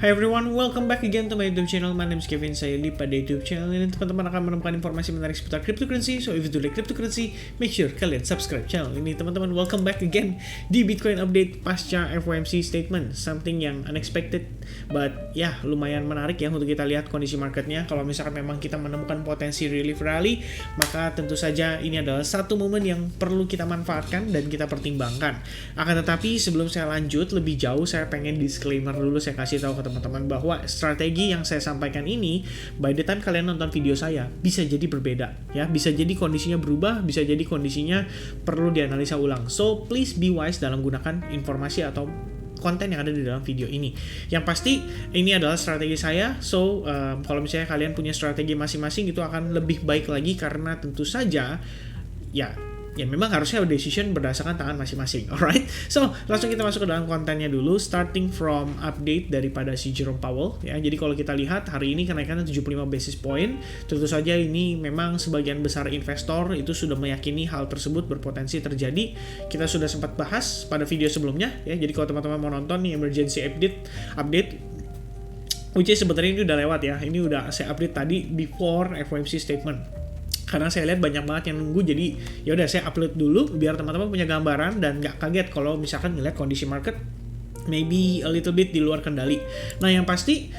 Hi everyone, welcome back again to my YouTube channel. My name is Kevin Sayeli. Pada YouTube channel ini teman-teman akan menemukan informasi menarik seputar cryptocurrency. So if you do like cryptocurrency, make sure kalian subscribe channel ini. Teman-teman, welcome back again di Bitcoin update pasca FOMC statement. Something yang unexpected, but ya lumayan menarik ya untuk kita lihat kondisi marketnya. Kalau misalkan memang kita menemukan potensi relief rally, maka tentu saja ini adalah satu momen yang perlu kita manfaatkan dan kita pertimbangkan. Akan tetapi sebelum saya lanjut lebih jauh, saya pengen disclaimer dulu, saya kasih tahu ke teman-teman bahwa strategi yang saya sampaikan ini, by the time kalian nonton video saya, bisa jadi berbeda ya, bisa jadi kondisinya berubah, bisa jadi kondisinya perlu dianalisa ulang. So please be wise dalam gunakan informasi atau konten yang ada di dalam video ini. Yang pasti ini adalah strategi saya. So kalau misalnya kalian punya strategi masing-masing, itu akan lebih baik lagi karena tentu saja ya memang harusnya decision berdasarkan tangan masing-masing. Alright, so langsung kita masuk ke dalam kontennya dulu, starting from update daripada si Jerome Powell ya. Jadi kalau kita lihat hari ini kenaikannya 75 basis point. Tentu saja ini memang sebagian besar investor itu sudah meyakini hal tersebut berpotensi terjadi. Kita sudah sempat bahas pada video sebelumnya ya. Jadi kalau teman-teman mau nonton nih emergency update which is sebenarnya ini udah lewat ya. Ini udah saya update tadi before FOMC statement. Karena saya lihat banyak banget yang nunggu, jadi ya udah saya upload dulu biar teman-teman punya gambaran dan nggak kaget kalau misalkan ngeliat kondisi market maybe a little bit di luar kendali. Nah yang pasti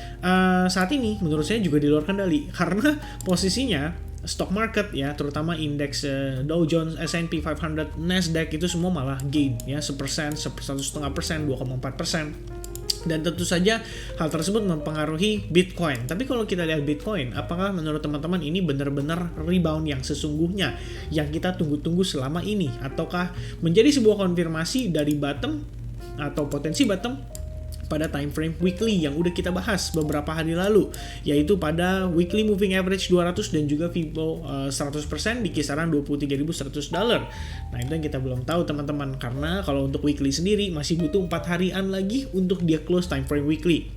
saat ini menurut saya juga di luar kendali karena posisinya stock market ya, terutama indeks Dow Jones, S&P 500, Nasdaq itu semua malah gain ya, 1%, 1,5%, 2,4%. Dan tentu saja hal tersebut mempengaruhi Bitcoin. Tapi kalau kita lihat Bitcoin, apakah menurut teman-teman ini benar-benar rebound yang sesungguhnya yang kita tunggu-tunggu selama ini? Ataukah menjadi sebuah konfirmasi dari bottom atau potensi bottom pada time frame weekly yang udah kita bahas beberapa hari lalu, yaitu pada weekly moving average 200 dan juga Fibo 100% di kisaran $23.100. Nah itu yang kita belum tahu teman-teman, karena kalau untuk weekly sendiri masih butuh 4 harian lagi untuk dia close time frame weekly.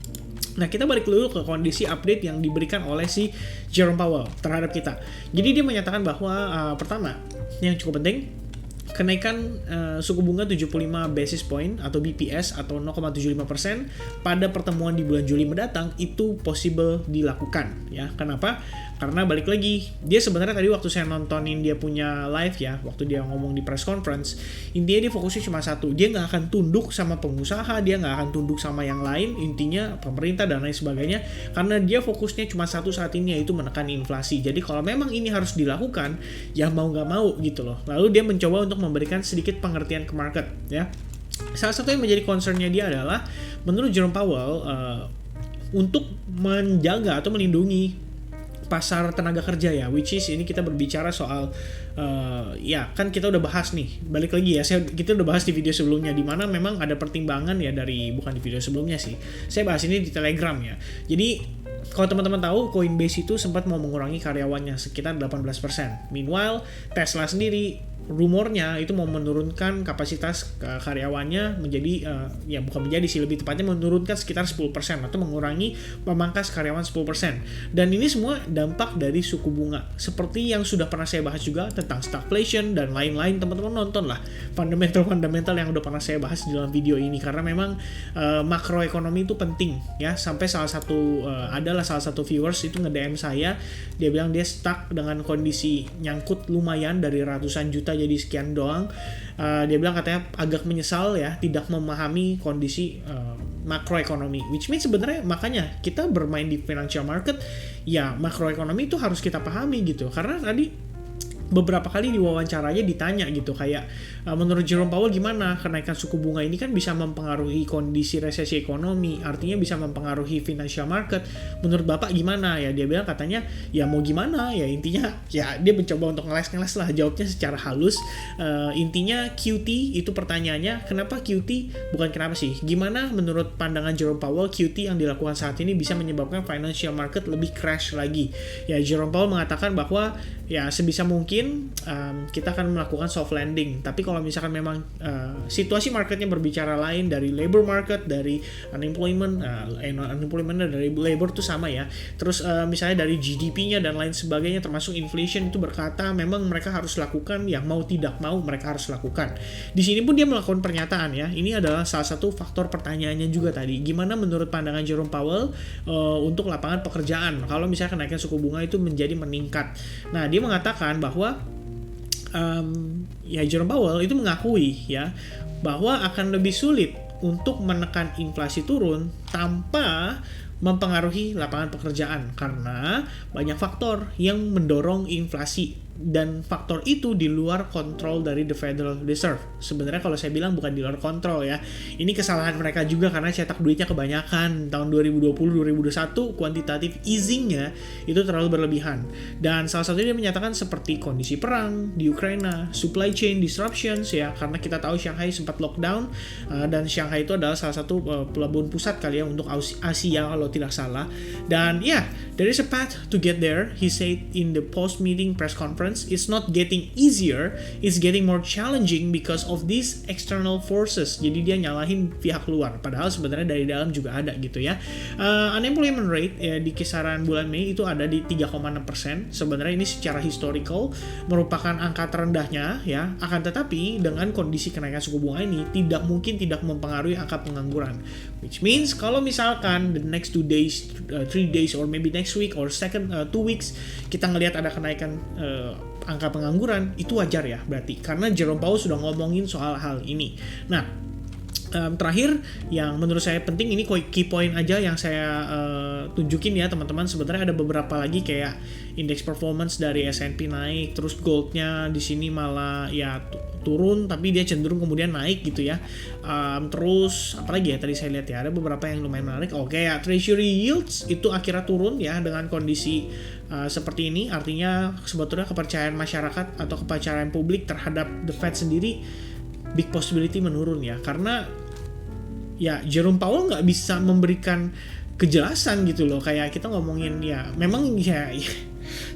Nah kita balik dulu ke kondisi update yang diberikan oleh si Jerome Powell terhadap kita. Jadi dia menyatakan bahwa pertama yang cukup penting, kenaikan suku bunga 75 basis point atau BPS atau 0,75% pada pertemuan di bulan Juli mendatang itu possible dilakukan ya. Kenapa? Karena balik lagi, dia sebenarnya tadi waktu saya nontonin dia punya live ya, waktu dia ngomong di press conference, intinya dia fokusnya cuma satu, dia nggak akan tunduk sama pengusaha, dia nggak akan tunduk sama yang lain, intinya pemerintah dan lain sebagainya, karena dia fokusnya cuma satu saat ini, yaitu menekan inflasi. Jadi kalau memang ini harus dilakukan, ya mau nggak mau gitu loh. Lalu dia mencoba untuk memberikan sedikit pengertian ke market ya. Salah satu yang menjadi concernnya dia adalah menurut Jerome Powell untuk menjaga atau melindungi pasar tenaga kerja ya, which is ini kita berbicara soal ya kan kita udah bahas nih, balik lagi ya, kita udah bahas di video sebelumnya di mana memang ada pertimbangan ya dari, bukan di video sebelumnya sih, saya bahas ini di Telegram ya. Jadi kalau teman-teman tahu, Coinbase itu sempat mau mengurangi karyawannya sekitar 18%. Meanwhile, Tesla sendiri rumornya itu mau menurunkan kapasitas karyawannya menjadi ya bukan menjadi sih, lebih tepatnya menurunkan sekitar 10% atau mengurangi, memangkas karyawan 10%. Dan ini semua dampak dari suku bunga. Seperti yang sudah pernah saya bahas juga tentang stagflation dan lain-lain, teman-teman nonton lah fundamental yang udah pernah saya bahas di dalam video ini, karena memang makroekonomi itu penting ya. Sampai salah satu viewers itu nge-DM saya, dia bilang dia stuck dengan kondisi nyangkut lumayan dari ratusan juta jadi sekian doang. Dia bilang katanya agak menyesal ya tidak memahami kondisi makroekonomi, which means sebenarnya makanya kita bermain di financial market ya, makroekonomi itu harus kita pahami gitu. Karena tadi beberapa kali di wawancaranya ditanya gitu kayak menurut Jerome Powell gimana kenaikan suku bunga ini kan bisa mempengaruhi kondisi resesi ekonomi, artinya bisa mempengaruhi financial market, menurut Bapak gimana ya? Dia bilang katanya ya mau gimana ya, intinya ya dia mencoba untuk ngeles lah jawabnya secara halus. Intinya QT itu pertanyaannya, kenapa QT, bukan kenapa sih, gimana menurut pandangan Jerome Powell QT yang dilakukan saat ini bisa menyebabkan financial market lebih crash lagi ya. Jerome Powell mengatakan bahwa ya sebisa mungkin mungkin kita akan melakukan soft landing. Tapi kalau misalkan memang situasi marketnya berbicara lain, dari labor market, dari unemployment dari labor itu sama ya. Terus misalnya dari GDP-nya dan lain sebagainya, termasuk inflation itu berkata memang mereka harus lakukan, yang mau tidak mau mereka harus lakukan. Di sini pun dia melakukan pernyataan ya. Ini adalah salah satu faktor pertanyaannya juga tadi. Gimana menurut pandangan Jerome Powell untuk lapangan pekerjaan kalau misalnya kenaikan suku bunga itu menjadi meningkat. Nah, dia mengatakan bahwa Jerome Powell itu mengakui ya bahwa akan lebih sulit untuk menekan inflasi turun tanpa mempengaruhi lapangan pekerjaan karena banyak faktor yang mendorong inflasi, dan faktor itu di luar kontrol dari the Federal Reserve. Sebenarnya kalau saya bilang bukan di luar kontrol ya, ini kesalahan mereka juga karena cetak duitnya kebanyakan. Tahun 2020-2021 quantitative easing-nya itu terlalu berlebihan, dan salah satunya dia menyatakan seperti kondisi perang di Ukraina, supply chain disruptions ya, karena kita tahu Shanghai sempat lockdown, dan Shanghai itu adalah salah satu pelabuhan pusat kali ya untuk Asia kalau tidak salah. Dan there is a path to get there, he said in the post-meeting press conference. It's not getting easier, it's getting more challenging because of these external forces. Jadi dia nyalahin pihak luar, padahal sebenarnya dari dalam juga ada gitu ya. Unemployment rate di kisaran bulan Mei itu ada di 3,6%. Sebenarnya ini secara historical merupakan angka terendahnya ya. Akan tetapi dengan kondisi kenaikan suku bunga ini tidak mungkin tidak mempengaruhi angka pengangguran. Which means kalau misalkan the next 2 days, 3 days, or maybe next week or second 2 weeks kita ngelihat ada kenaikan angka pengangguran, itu wajar ya berarti, karena Jerome Powell sudah ngomongin soal hal ini. Nah, terakhir yang menurut saya penting, ini key point aja yang saya tunjukin ya teman-teman. Sebenarnya ada beberapa lagi kayak indeks performance dari S&P naik, terus goldnya di sini malah ya turun tapi dia cenderung kemudian naik gitu ya. Terus apalagi ya tadi saya lihat ya ada beberapa yang lumayan menarik. Oke ya, treasury yields itu akhirnya turun ya dengan kondisi seperti ini. Artinya sebetulnya kepercayaan masyarakat atau kepercayaan publik terhadap the Fed sendiri big possibility menurun ya, karena ya Jerome Powell nggak bisa memberikan kejelasan gitu loh. Kayak kita ngomongin ya memang ya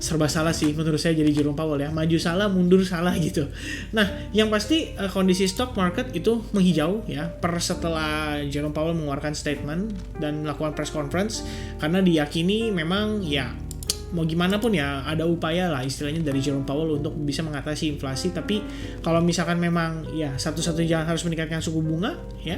serba salah sih menurut saya jadi Jerome Powell ya, maju salah mundur salah gitu. Nah yang pasti kondisi stock market itu menghijau ya setelah Jerome Powell mengeluarkan statement dan melakukan press conference, karena diyakini memang ya mau gimana pun ya ada upaya lah istilahnya dari Jerome Powell untuk bisa mengatasi inflasi. Tapi kalau misalkan memang ya satu-satunya jalan harus meningkatkan suku bunga ya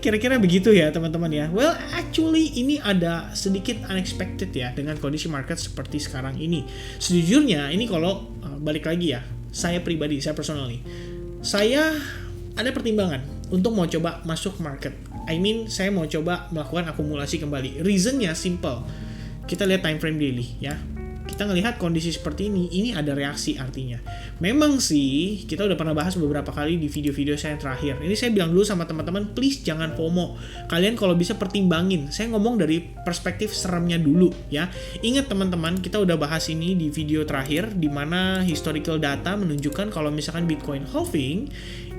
kira-kira begitu ya teman-teman ya. Well actually ini ada sedikit unexpected ya dengan kondisi market seperti sekarang ini. Sejujurnya ini kalau balik lagi ya, saya pribadi, saya personally, saya ada pertimbangan untuk mau coba masuk market. Saya mau coba melakukan akumulasi kembali. Reasonnya simple. Kita lihat time frame daily ya. Kita ngelihat kondisi seperti ini ada reaksi artinya. Memang sih kita udah pernah bahas beberapa kali di video-video saya yang terakhir. Ini saya bilang dulu sama teman-teman, please jangan FOMO. Kalian kalau bisa pertimbangin. Saya ngomong dari perspektif seremnya dulu ya. Ingat teman-teman, kita udah bahas ini di video terakhir di mana historical data menunjukkan kalau misalkan Bitcoin halving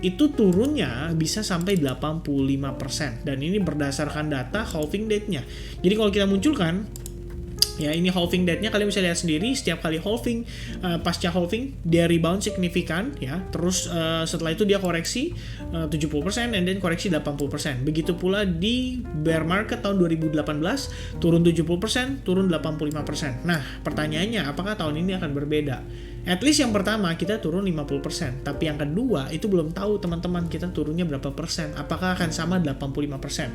itu turunnya bisa sampai 85%, dan ini berdasarkan data halving date-nya. Jadi kalau kita munculkan ya ini halving date-nya, kalian bisa lihat sendiri setiap kali halving, pasca halving dia rebound signifikan ya. Terus setelah itu dia koreksi 70% and then koreksi 80%. Begitu pula di bear market tahun 2018 turun 70%, turun 85%. Nah, pertanyaannya apakah tahun ini akan berbeda? At least yang pertama kita turun 50%, tapi yang kedua itu belum tahu teman-teman kita turunnya berapa persen. Apakah akan sama 85%?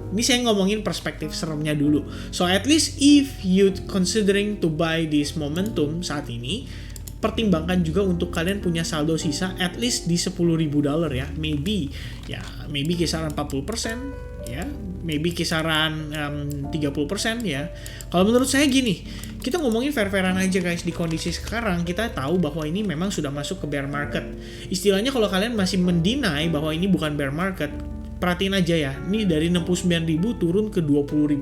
Ini saya ngomongin perspektif seremnya dulu. So at least if you considering to buy this momentum saat ini, pertimbangkan juga untuk kalian punya saldo sisa at least di $10,000 ya. Maybe kisaran 40% ya, maybe kisaran 30% ya. Kalau menurut saya gini, kita ngomongin fair-fairan aja guys. Di kondisi sekarang kita tahu bahwa ini memang sudah masuk ke bear market. Istilahnya kalau kalian masih mendinai bahwa ini bukan bear market, perhatiin aja ya, ini dari 69.000 turun ke $20,000.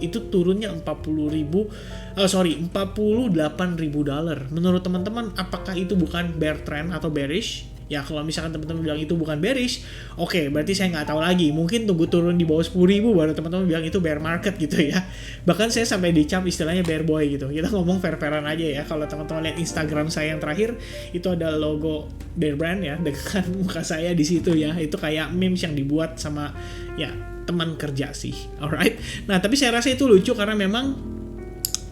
Itu turunnya $48,000. Menurut teman-teman, apakah itu bukan bear trend atau bearish? Ya kalau misalkan teman-teman bilang itu bukan bearish, oke, berarti saya nggak tahu lagi. Mungkin tunggu turun di bawah 10.000 baru teman-teman bilang itu bear market gitu ya. Bahkan saya sampai dicap istilahnya bear boy gitu. Kita ngomong fair-fairan aja ya. Kalau teman-teman lihat Instagram saya yang terakhir, itu ada logo Bear Brand ya dengan muka saya di situ ya. Itu kayak memes yang dibuat sama ya teman kerja sih. Alright. Nah, tapi saya rasa itu lucu karena memang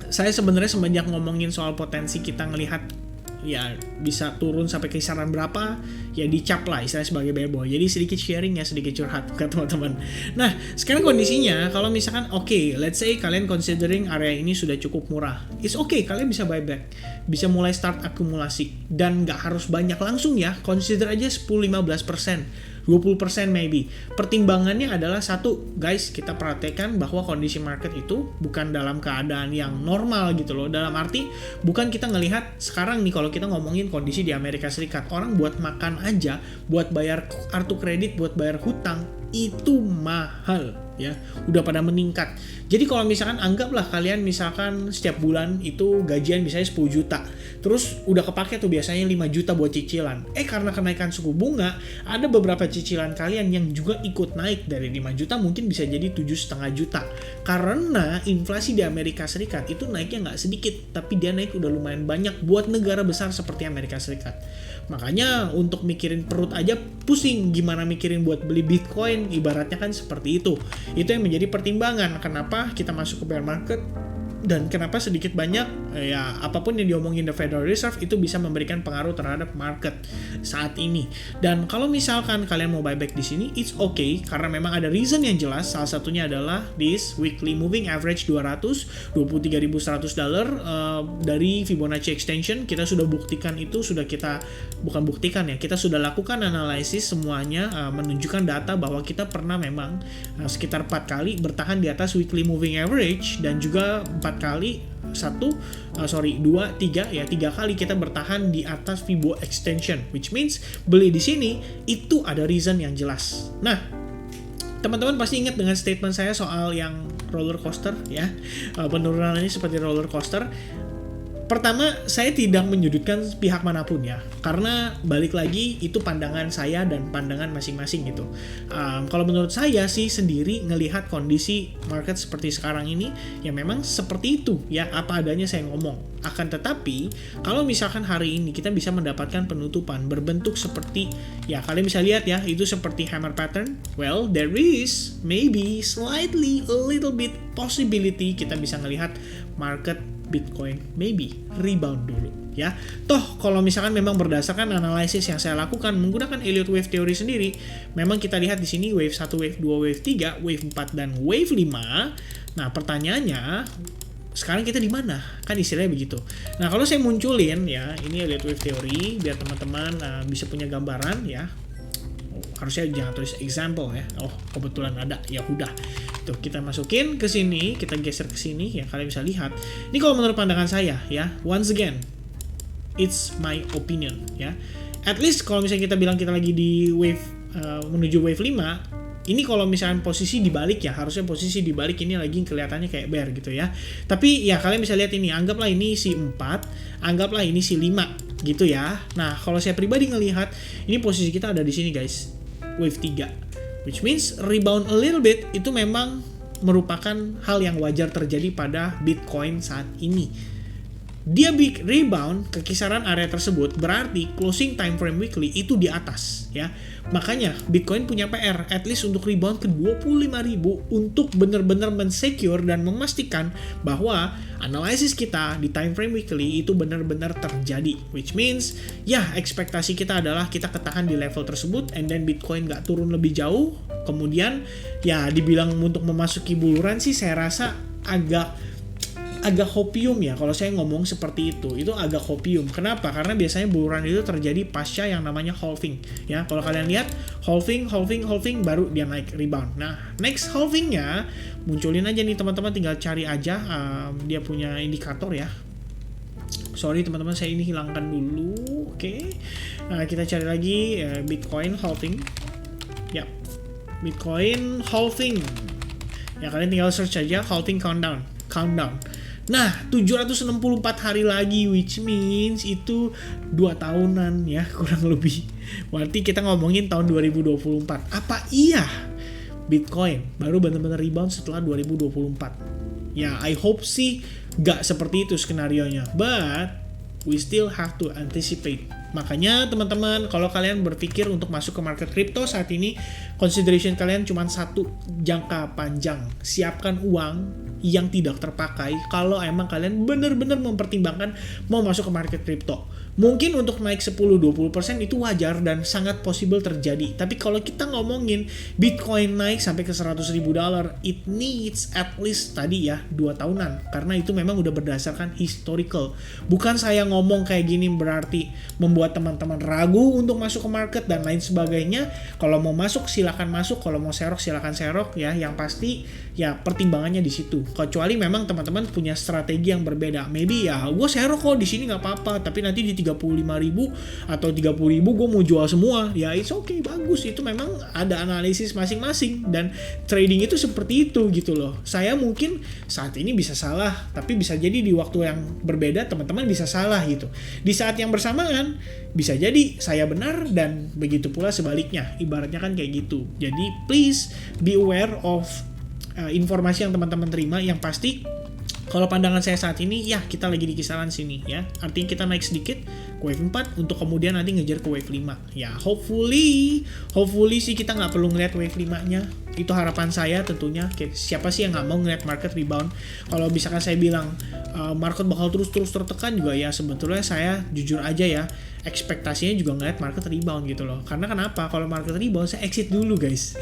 saya sebenarnya semenjak ngomongin soal potensi kita ngelihat ya bisa turun sampai kisaran berapa, ya dicap lah istilahnya sebagai bear boy. Jadi sedikit sharing ya, sedikit curhat ke teman-teman. Nah, sekarang kondisinya kalau misalkan let's say kalian considering area ini sudah cukup murah, it's kalian bisa buyback, bisa mulai start akumulasi, dan nggak harus banyak langsung ya, consider aja 10-15%, 20% maybe. Pertimbangannya adalah satu, guys, kita perhatikan bahwa kondisi market itu bukan dalam keadaan yang normal gitu loh. Dalam arti bukan kita ngelihat sekarang nih, kalau kita ngomongin kondisi di Amerika Serikat, orang buat makan aja, buat bayar kartu kredit, buat bayar hutang itu mahal ya, udah pada meningkat. Jadi kalau misalkan anggaplah kalian misalkan setiap bulan itu gajian misalnya 10 juta, terus udah kepake tuh biasanya 5 juta buat cicilan. Karena kenaikan suku bunga, ada beberapa cicilan kalian yang juga ikut naik dari 5 juta mungkin bisa jadi 7,5 juta. Karena inflasi di Amerika Serikat itu naiknya nggak sedikit, tapi dia naik udah lumayan banyak buat negara besar seperti Amerika Serikat. Makanya untuk mikirin perut aja pusing, gimana mikirin buat beli Bitcoin, ibaratnya kan seperti itu. Itu yang menjadi pertimbangan kenapa kita masuk ke bear market, dan kenapa sedikit banyak ya apapun yang diomongin the Federal Reserve itu bisa memberikan pengaruh terhadap market saat ini. Dan kalau misalkan kalian mau buyback di sini, it's karena memang ada reason yang jelas. Salah satunya adalah this weekly moving average 23.100 dolar dari Fibonacci extension. Kita sudah buktikan itu, kita sudah lakukan analisis semuanya, menunjukkan data bahwa kita pernah memang sekitar 4 kali bertahan di atas weekly moving average, dan juga 4 kali 3 kali kita bertahan di atas Fibo extension, which means beli di sini itu ada reason yang jelas. Nah, teman-teman pasti ingat dengan statement saya soal yang roller coaster ya, penurunan ini seperti roller coaster. Pertama, saya tidak menyudutkan pihak manapun ya, karena balik lagi itu pandangan saya dan pandangan masing-masing gitu. Kalau menurut saya sih sendiri ngelihat kondisi market seperti sekarang ini, ya memang seperti itu ya, apa adanya saya ngomong. Akan tetapi, kalau misalkan hari ini kita bisa mendapatkan penutupan berbentuk seperti, ya kalian bisa lihat ya, itu seperti hammer pattern, well, there is maybe slightly a little bit possibility kita bisa ngelihat market Bitcoin maybe rebound dulu ya. Toh kalau misalkan memang berdasarkan analisis yang saya lakukan menggunakan Elliott Wave Theory sendiri, memang kita lihat di sini wave 1, wave 2, wave 3, wave 4 dan wave 5. Nah, pertanyaannya sekarang kita di mana? Kan istilahnya begitu. Nah, kalau saya munculin ya, ini Elliott Wave Theory biar teman-teman bisa punya gambaran ya. Harusnya jangan tulis example ya. Oh, kebetulan ada. Ya udah. Tuh, kita masukin ke sini, kita geser ke sini ya, kalian bisa lihat. Ini kalau menurut pandangan saya ya. Once again, it's my opinion ya. At least kalau misalnya kita bilang kita lagi di wave menuju wave 5, ini kalau misalnya posisi dibalik ya, harusnya posisi dibalik ini lagi kelihatannya kayak bear gitu ya. Tapi ya kalian bisa lihat ini, anggaplah ini si 4, anggaplah ini si 5 gitu ya. Nah, kalau saya pribadi ngelihat, ini posisi kita ada di sini guys. Wave 3, which means rebound a little bit itu memang merupakan hal yang wajar terjadi pada Bitcoin saat ini. Dia big rebound ke kisaran area tersebut, berarti closing time frame weekly itu di atas ya. Makanya Bitcoin punya PR at least untuk rebound ke 25.000 untuk benar-benar mensecure dan memastikan bahwa analisis kita di time frame weekly itu benar-benar terjadi, which means ya ekspektasi kita adalah kita ketahan di level tersebut and then Bitcoin nggak turun lebih jauh. Kemudian ya dibilang untuk memasuki buluran sih saya rasa agak hopium ya kalau saya ngomong seperti itu agak hopium. Kenapa? Karena biasanya buluran itu terjadi pasca yang namanya halving ya. Kalau kalian lihat halving baru dia naik rebound. Nah, next halvingnya munculin aja nih teman-teman, tinggal cari aja dia punya indikator ya. Sorry teman-teman, saya ini hilangkan dulu. Oke. Nah, kita cari lagi Bitcoin halving. Ya. Bitcoin halving. Ya, kalian tinggal search aja halving countdown. Nah, 764 hari lagi, which means itu 2 tahunan ya, kurang lebih. Berarti kita ngomongin tahun 2024. Apa iya Bitcoin baru benar-benar rebound setelah 2024? Ya, I hope sih gak seperti itu skenarionya. But, we still have to anticipate. Makanya teman-teman, kalau kalian berpikir untuk masuk ke market crypto saat ini, consideration kalian cuma satu, jangka panjang. Siapkan uang yang tidak terpakai kalau emang kalian benar-benar mempertimbangkan mau masuk ke market crypto. Mungkin untuk naik 10-20% itu wajar dan sangat possible terjadi. Tapi kalau kita ngomongin Bitcoin naik sampai ke $100.000, it needs at least tadi ya 2 tahunan. Karena itu memang udah berdasarkan historical. Bukan saya ngomong kayak gini berarti membuat teman-teman ragu untuk masuk ke market dan lain sebagainya. Kalau mau masuk silakan masuk, kalau mau serok silakan serok ya. Yang pasti ya pertimbangannya di situ. Kecuali memang teman-teman punya strategi yang berbeda. Maybe ya gue serok kok di sini nggak apa-apa, tapi nanti di 35.000 atau 30.000 gue mau jual semua. Ya it's okay, bagus. Itu memang ada analisis masing-masing dan trading itu seperti itu gitu loh. Saya mungkin saat ini bisa salah, tapi bisa jadi di waktu yang berbeda teman-teman bisa salah gitu. Di saat yang bersamaan bisa jadi saya benar dan begitu pula sebaliknya. Ibaratnya kan kayak gitu. Jadi please be aware of informasi yang teman-teman terima. Yang pasti kalau pandangan saya saat ini, ya kita lagi di kisaran sini ya. Artinya kita naik sedikit ke wave 4 untuk kemudian nanti ngejar ke wave 5. Ya hopefully sih kita nggak perlu ngeliat wave 5-nya. Itu harapan saya tentunya. Siapa sih yang nggak mau ngeliat market rebound? Kalau misalkan saya bilang market bakal terus tertekan juga ya, sebetulnya saya jujur aja ya, ekspektasinya juga ngeliat market rebound gitu loh. Karena kenapa? Kalau market rebound saya exit dulu guys.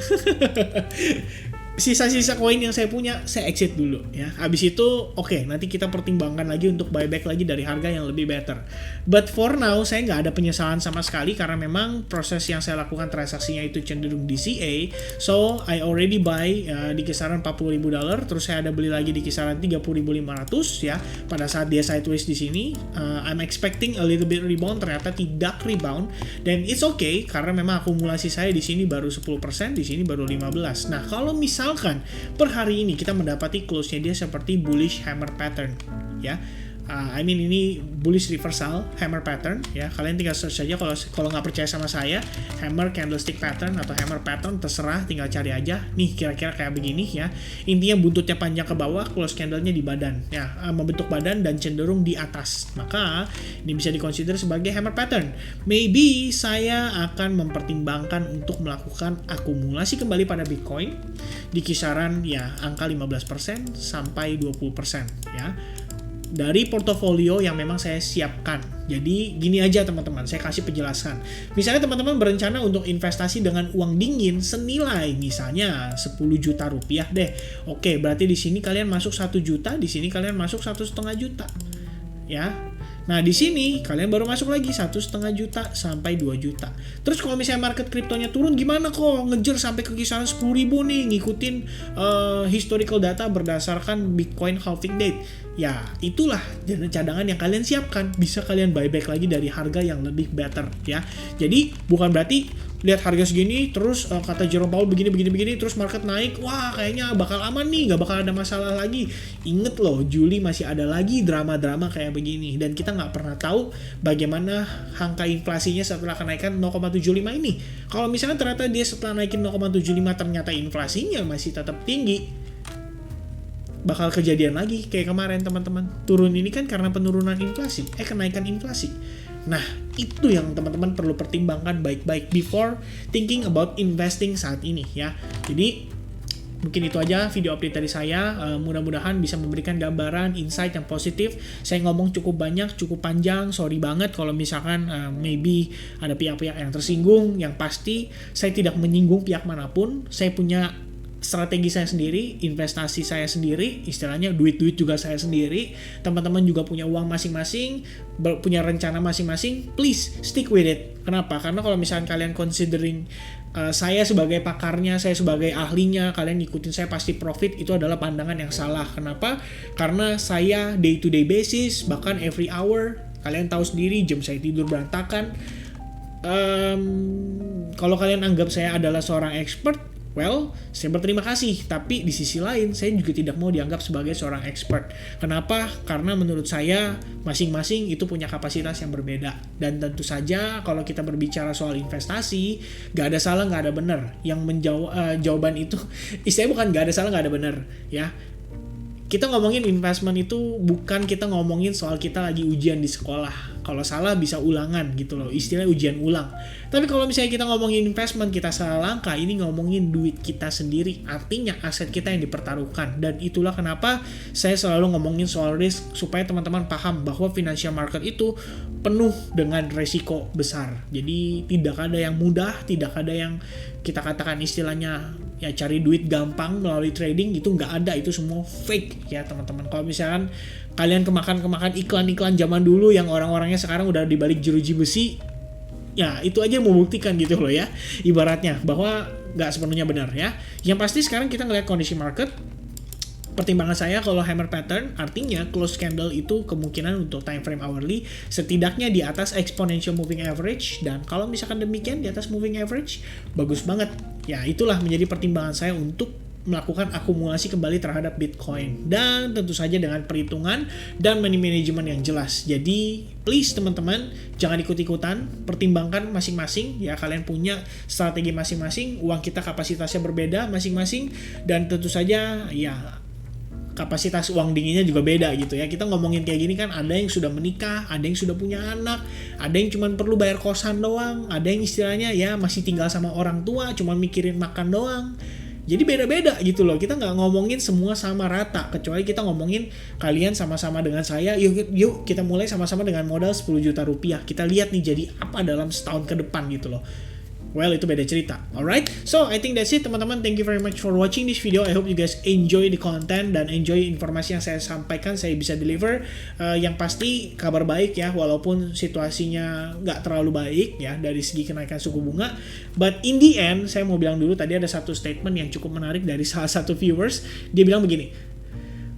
Sisa-sisa koin yang saya punya, saya exit dulu ya. Habis itu, oke, nanti kita pertimbangkan lagi untuk buyback lagi dari harga yang lebih better. But for now, saya nggak ada penyesalan sama sekali karena memang proses yang saya lakukan transaksinya itu cenderung DCA. So, I already buy di kisaran $40.000, terus saya ada beli lagi di kisaran 30.500 ya. Pada saat dia sideways di sini, I'm expecting a little bit rebound, ternyata tidak rebound. Dan it's okay karena memang akumulasi saya di sini baru 10%, di sini baru 15%. Nah, kalau misalkan per hari ini kita mendapati close-nya dia seperti bullish hammer pattern ya. Ini bullish reversal hammer pattern ya. Kalian tinggal search saja kalau nggak percaya sama saya, hammer candlestick pattern atau hammer pattern terserah, tinggal cari aja. Nih kira-kira kayak begini ya. Intinya buntutnya panjang ke bawah, close candle-nya di badan ya, membentuk badan dan cenderung di atas. Maka ini bisa dikonsider sebagai hammer pattern. Maybe saya akan mempertimbangkan untuk melakukan akumulasi kembali pada Bitcoin di kisaran ya angka 15% sampai 20% ya. Dari portofolio yang memang saya siapkan. Jadi gini aja teman-teman, saya kasih penjelasan. Misalnya teman-teman berencana untuk investasi dengan uang dingin senilai misalnya 10 juta rupiah deh. Oke, berarti di sini kalian masuk 1 juta, di sini kalian masuk 1,5 juta. Ya. Nah, di sini kalian baru masuk lagi 1,5 juta sampai 2 juta. Terus kalau misalnya market kriptonya turun gimana kok? Ngejar sampai ke kisaran 10.000 nih, ngikutin historical data berdasarkan Bitcoin halving date. Ya, itulah cadangan yang kalian siapkan. Bisa kalian buyback lagi dari harga yang lebih better ya. Jadi, bukan berarti lihat harga segini terus kata Jerome Powell begini terus market naik, wah kayaknya bakal aman nih, nggak bakal ada masalah lagi. Ingat loh, Juli masih ada lagi drama-drama kayak begini dan kita nggak pernah tahu bagaimana angka inflasinya setelah kenaikan 0,75 ini. Kalau misalnya ternyata dia setelah naikin 0,75 ternyata inflasinya masih tetap tinggi, bakal kejadian lagi kayak kemarin teman-teman. Turun ini kan karena penurunan inflasi, kenaikan inflasi. Nah, itu yang teman-teman perlu pertimbangkan baik-baik before thinking about investing saat ini ya. Jadi, mungkin itu aja video update dari saya. Mudah-mudahan bisa memberikan gambaran, insight yang positif. Saya ngomong cukup banyak, cukup panjang. Sorry banget kalau misalkan maybe ada pihak-pihak yang tersinggung. Yang pasti, saya tidak menyinggung pihak manapun. Saya punya strategi saya sendiri, investasi saya sendiri, istilahnya duit-duit juga saya sendiri. Teman-teman juga punya uang masing-masing, punya rencana masing-masing. Please stick with it. Kenapa? Karena kalau misalnya kalian considering saya sebagai pakarnya, saya sebagai ahlinya, kalian ngikutin saya pasti profit, itu adalah pandangan yang salah. Kenapa? Karena saya day to day basis, bahkan every hour, kalian tahu sendiri jam saya tidur berantakan. Kalau kalian anggap saya adalah seorang expert, Well, saya berterima kasih, tapi di sisi lain saya juga tidak mau dianggap sebagai seorang expert. Kenapa? Karena menurut saya masing-masing itu punya kapasitas yang berbeda. Dan tentu saja kalau kita berbicara soal investasi, gak ada salah, gak ada benar. Yang jawaban itu, istilahnya bukan gak ada salah, gak ada benar, ya. Kita ngomongin investment itu bukan kita ngomongin soal kita lagi ujian di sekolah. Kalau salah bisa ulangan gitu loh, istilahnya ujian ulang. Tapi kalau misalnya kita ngomongin investment, kita salah langkah, ini ngomongin duit kita sendiri. Artinya aset kita yang dipertaruhkan. Dan itulah kenapa saya selalu ngomongin soal risk, supaya teman-teman paham bahwa financial market itu penuh dengan resiko besar. Jadi tidak ada yang mudah, tidak ada yang kita katakan istilahnya ya cari duit gampang melalui trading, itu nggak ada, itu semua fake ya teman-teman. Kalau misalkan kalian kemakan iklan-iklan zaman dulu yang orang-orangnya sekarang udah dibalik jeruji besi, ya itu aja membuktikan gitu loh ya, ibaratnya bahwa nggak sepenuhnya benar ya. Yang pasti sekarang kita ngeliat kondisi market, pertimbangan saya kalau hammer pattern artinya close candle itu kemungkinan untuk time frame hourly setidaknya di atas exponential moving average, dan kalau misalkan demikian di atas moving average bagus banget ya. Itulah menjadi pertimbangan saya untuk melakukan akumulasi kembali terhadap Bitcoin, dan tentu saja dengan perhitungan dan money management yang jelas. Jadi please teman-teman jangan ikut-ikutan, pertimbangkan masing-masing ya, kalian punya strategi masing-masing, uang kita kapasitasnya berbeda masing-masing, dan tentu saja ya kapasitas uang dinginnya juga beda gitu ya. Kita ngomongin kayak gini kan, ada yang sudah menikah, ada yang sudah punya anak, ada yang cuma perlu bayar kosan doang, ada yang istilahnya ya masih tinggal sama orang tua, cuma mikirin makan doang. Jadi beda-beda gitu loh, kita nggak ngomongin semua sama rata, kecuali kita ngomongin kalian sama-sama dengan saya, yuk kita mulai sama-sama dengan modal 10 juta rupiah, kita lihat nih jadi apa dalam setahun ke depan gitu loh. Well, itu beda cerita. Alright, so I think that's it teman-teman. Thank you very much for watching this video. I hope you guys enjoy the content dan enjoy informasi yang saya sampaikan, saya bisa deliver. Yang pasti kabar baik ya, walaupun situasinya nggak terlalu baik ya dari segi kenaikan suku bunga. But in the end, saya mau bilang dulu, tadi ada satu statement yang cukup menarik dari salah satu viewers. Dia bilang begini,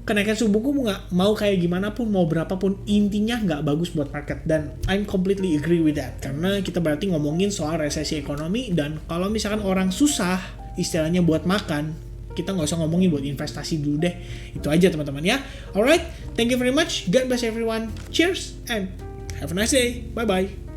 kenaikan suku bunga mau kayak gimana pun, mau berapapun, intinya nggak bagus buat market. Dan I'm completely agree with that, karena kita berarti ngomongin soal resesi ekonomi, dan kalau misalkan orang susah istilahnya buat makan, kita nggak usah ngomongin buat investasi dulu deh. Itu aja teman-teman ya. Alright, thank you very much, God bless everyone, cheers and have a nice day, bye bye.